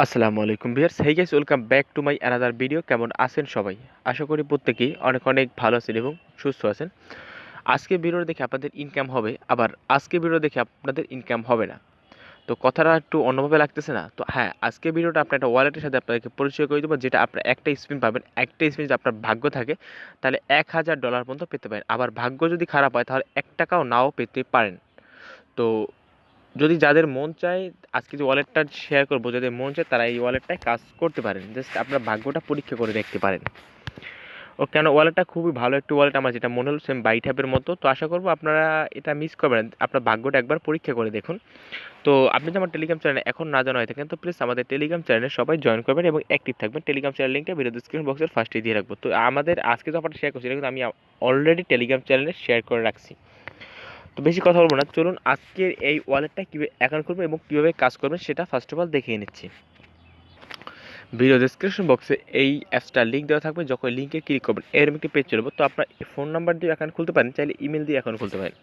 আসসালামু আলাইকুম viewers, hey guys, welcome back to my another video. কেমন আছেন সবাই? আশা করি প্রত্যেকেই অনেক অনেক ভালো আছেন এবং সুস্থ আছেন। আজকে ভিডিও দেখে আপনাদের ইনকাম হবে, আবার আজকে ভিডিও দেখে আপনাদের ইনকাম হবে না। তো কথাটা একটু অন্যভাবে লাগতেছে না? তো হ্যাঁ, আজকে ভিডিওটা আপনার একটা ওয়ালেটের সাথে আপনাদেরকে পরিচয় করে দেবো, যেটা আপনার একটা স্পিন পাবেন। একটা স্পিন যদি আপনার ভাগ্য থাকে তাহলে $1000 পর্যন্ত পেতে পারেন। আবার ভাগ্য যদি খারাপ হয় তাহলে 1 টাকাও নাও পেতে পারেন। তো যদি যাদের মন চায়, আজকে যে ওয়ালেটটা শেয়ার করবো, যাদের মন চায় তারা এই ওয়ালেটটায় কাজ করতে পারেন। জাস্ট আপনার ভাগ্যটা পরীক্ষা করে দেখতে পারেন। ও কেন, ওয়ালেটটা খুবই ভালো একটি ওয়ালেট, আমার যেটা মনে হলো সেম বাই ট্যাপের মতো। তো আশা করবো আপনারা এটা মিস করবেন না, আপনার ভাগ্যটা একবার পরীক্ষা করে দেখুন। তো আপনি যদি আমার টেলিগ্রাম চ্যানেলে এখন না জানা হয়ে থাকেন তো প্লিজ আমাদের টেলিগ্রাম চ্যানেলে সবাই জয়েন করবেন এবং অ্যাক্টিভ থাকবেন। টেলিগ্রাম চ্যানেল লিঙ্কটা ভিডিও ডিসক্রিপশন বক্সের ফার্স্টে দিয়ে রাখবো। তো আমাদের আজকে যে অফারটা শেয়ার করছি এটা কিন্তু আমি অলরেডি টেলিগ্রাম চ্যানেলে শেয়ার করে রাখছি। তো বেশি কথা বলবো না, চলুন আজকের এই ওয়ালেটটা কীভাবে অ্যাকাউন্ট করবেন এবং কীভাবে কাজ করবেন সেটা ফার্স্ট অফ অল দেখিয়ে নিচ্ছি। ভিডিও ডেসক্রিপশন বক্সে এই অ্যাপসটার লিঙ্ক দেওয়া থাকবে। যখন লিঙ্কে ক্লিক করবেন এরকম একটি পেজ চলবে। তো আপনার ফোন নাম্বার দিয়ে অ্যাকাউন্ট খুলতে পারেন, চাইলে ইমেল দিয়ে অ্যাকাউন্ট খুলতে পারেন।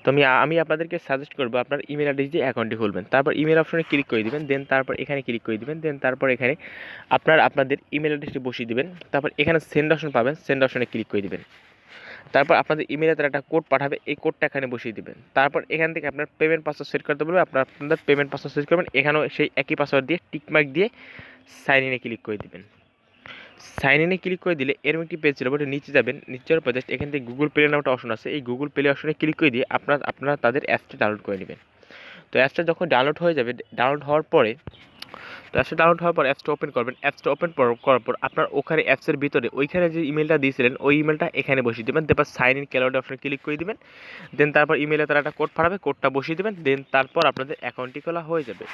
তো আমি আপনাদেরকে সাজেস্ট করবো আপনার ইমেল অ্যাড্রেস দিয়ে অ্যাকাউন্টটি খুলবেন। তারপর ইমেল অপশনে ক্লিক করে দিবেন, দেন তারপর এখানে ক্লিক করে দিবেন, দেন তারপর এখানে আপনাদের ইমেল অ্যাড্রেসটি বসিয়ে দিবেন। তারপর এখানে সেন্ড অপশন পাবেন, সেন্ড অপশনে ক্লিক করে দিবেন। তারপর আপনাদের ইমেলে তারা একটা কোড পাঠাবে, এই কোডটা এখানে বসিয়ে দিবেন। তারপর এখান থেকে আপনার পেমেন্ট পাসওয়ার্ড সেট করতে বলবে, আপনাদের পেমেন্ট পাসওয়ার্ড সেট করবেন। এখানেও সেই একই পাসওয়ার্ড দিয়ে টিকমার্ক দিয়ে সাইন ইনে ক্লিক করে দিবেন। সাইন ইনে ক্লিক করে দিলে এরকম একটি পেজ ছিল, ওটা নিচে যাবেন। নিচের পর জাস্ট এখান থেকে গুগল প্লে নামে একটা অপশন আছে, এই গুগল প্লে অপশনে ক্লিক করে দিয়ে আপনারা তাদের অ্যাপসটা ডাউনলোড করে নেবেন। তো অ্যাপসটা যখন ডাউনলোড হয়ে যাবে, ডাউনলোড হওয়ার পরে তো অ্যাপসটা ডাউনলোড হওয়ার পর অ্যাপসটা ওপেন করবেন। অ্যাপসটা ওপেন করার পর আপনার ওখানে অ্যাপসের ভিতরে ওইখানে যে ইমেলটা দিয়েছিলেন ওই ইমেলটা এখানে বসিয়ে দেবেন। তারপর সাইন ইন ক্যালোড অপশনে ক্লিক করে দিবেন। দেন তারপর ইমেলে তারা একটা কোড পাঠাবে, কোডটা বসিয়ে দেবেন। দেন তারপর আপনাদের অ্যাকাউন্টটি খোলা হয়ে যাবে।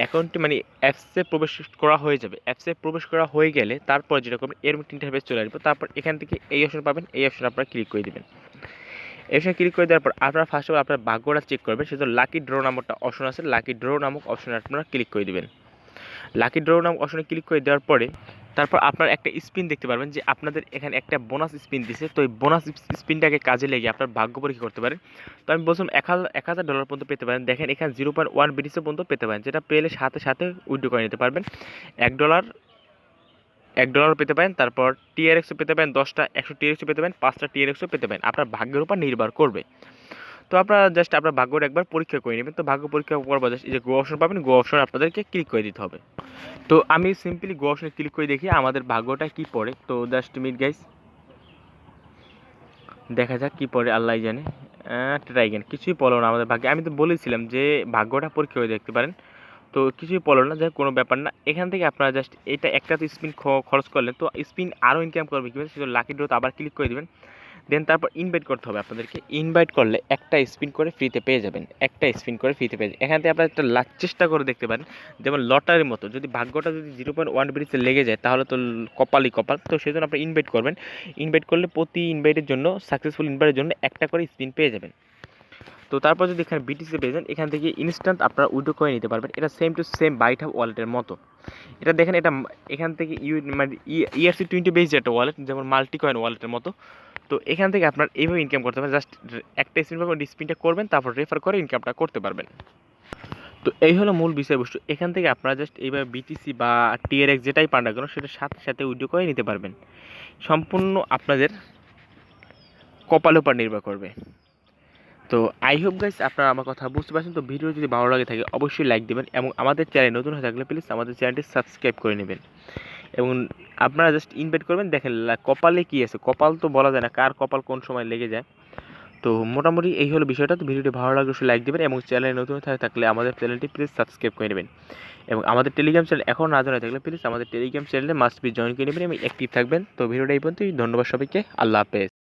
অ্যাকাউন্টটি মানে অ্যাপসে প্রবেশ করা হয়ে যাবে। অ্যাপসে প্রবেশ করা হয়ে গেলে তারপর যেরকম এরকম ইন্টারফেস চলে আসবে। তারপর এখান থেকে এই অপশন পাবেন, এই অপশনে আপনারা ক্লিক করে দেবেন। এই অপশনে ক্লিক করে দেওয়ার পর আপনারা ফার্স্ট অফ অল আপনার ভাগ্যটা চেক করবেন। সেজন্য লাকি ড্র নামকটা অপশন আছে, লাকি ড্র নামক অপশনে আপনারা ক্লিক করে দেবেন। লাকি ড্র নাম অপশনে ক্লিক করে দেওয়ার পরে তারপর আপনার একটা স্পিন দেখতে পারবেন যে আপনাদের এখানে একটা বোনাস স্পিন দিছে। তো এই বোনাস স্পিনটাকে কাজে লেগে আপনার ভাগ্য পরীক্ষা করতে পারেন। তো আমি বলছিলাম $1000 পর্যন্ত পেতে পারেন। দেখেন এখানে 0.1 BTC পর্যন্ত পেতে পারেন, যেটা পেলে সাথে সাথে উইথড্র করে নিতে পারবেন। $1 $1 পেতে পারেন। তারপর TRXও পেতে পারেন, 10টা 100 TRXও পেতে পারেন, 5টা TRXও পেতে পারেন। আপনার ভাগ্যের উপর নির্ভর করবে। তো আপনারা জাস্ট আপনার ভাগ্যটা একবার পরীক্ষা করে নেবেন। তো ভাগ্য পরীক্ষা করার পর জাস্ট এই যে গো অপশন পাবেন, গো অপশন আপনাদেরকে ক্লিক করে দিতে হবে। তো আমি সিম্পলি গো অপশনে ক্লিক করে দেখি আমাদের ভাগ্যটা কি পড়ে। তো জাস্ট মিট গাইস, দেখা যাক কি পড়ে, আল্লাহ জানে। ট্রাই গেন, কিছুই পড়লো না আমাদের ভাগ্যে। আমি তো বলেছিলাম যে ভাগ্যটা পরীক্ষা করে দেখতে পারেন। তো কিছুই পড়লো না, যাই কোনো ব্যাপার না। এখান থেকে আপনারা জাস্ট এটা একটা তো স্পিন খরচ করলেন, তো স্পিন আরও ইনকাম করবে কীভাবে, সেজন্য লাকি ড্রোতে আবার ক্লিক করে দেবেন। দেন তারপর ইনভাইট করতে হবে আপনাদেরকে। ইনভাইট করলে একটা স্পিন করে ফ্রিতে পেয়ে যাবেন, একটা স্পিন করে ফ্রিতে পেয়ে যাবেন। এখান থেকে আপনারা একটা চেষ্টা করে দেখতে পারেন, যেমন লটারির মতো। যদি ভাগ্যটা যদি 0.1 BTC লেগে যায় তাহলে তো কপালই কপাল। তো সেই জন্য আপনি ইনভাইট করবেন। ইনভাইট করলে প্রতি ইনভাইটের জন্য, সাকসেসফুল ইনভাইটের জন্য একটা করে স্পিন পেয়ে যাবেন। তো তারপর যদি এখানে বিটিসি পেয়ে যান, এখান থেকে ইনস্ট্যান্ট আপনারা উইথড্র করে নিতে পারবেন। এটা সেম টু সেম বাইট ওয়ালেটের মতো। এটা দেখেন, এটা এখান থেকে মানে ERC20 বেসড একটা ওয়ালেট, যেমন মাল্টি কয়েন ওয়ালেটের মতো। তো এখান থেকে আপনার এইভাবে ইনকাম করতে পারবেন। জাস্ট একটা স্পিন পাবেন, স্পিনটা করবেন, তারপর রেফার করে ইনকামটা করতে পারবেন। তো এই হলো মূল বিষয়বস্তু। এখান থেকে আপনারা জাস্ট এইভাবে বিটিসি বা TRX যেটাই পান না কেন সেটার সাথে সাথে উইথড্র করে নিতে পারবেন। সম্পূর্ণ আপনাদের কপালের উপর নির্ভর করবে। তো আই হোপ গাইস আপনারা আমার কথা বুঝতে পারছেন। তো ভিডিও যদি ভালো লাগে থাকে অবশ্যই লাইক দেবেন এবং আমাদের চ্যানেল নতুন হয়ে থাকলে প্লিজ আমাদের চ্যানেলটি সাবস্ক্রাইব করে নেবেন। এবং আপনারা জাস্ট ইনভাইট করবেন। দেখেন কপালে কী আছে, কপাল তো বলা যায় না কার কপাল কোন সময় লেগে যায়। তো মোটামুটি এই হলো বিষয়টা। তো ভিডিওটি ভালো লাগলে অবশ্যই লাইক দেবেন এবং চ্যানেলে নতুন হয়ে থাকলে আমাদের চ্যানেলটি প্লিজ সাবস্ক্রাইব করে নেবেন। এবং আমাদের টেলিগ্রাম চ্যানেল এখন না জানা থাকলে প্লিজ আমাদের টেলিগ্রাম চ্যানেলে মাস্ট বি জয়েন করে নেবেন এবং অ্যাক্টিভ থাকবেন। তো ভিডিওটা এই পর্যন্তই। ধন্যবাদ সবাইকে। আল্লাহ হাফেজ।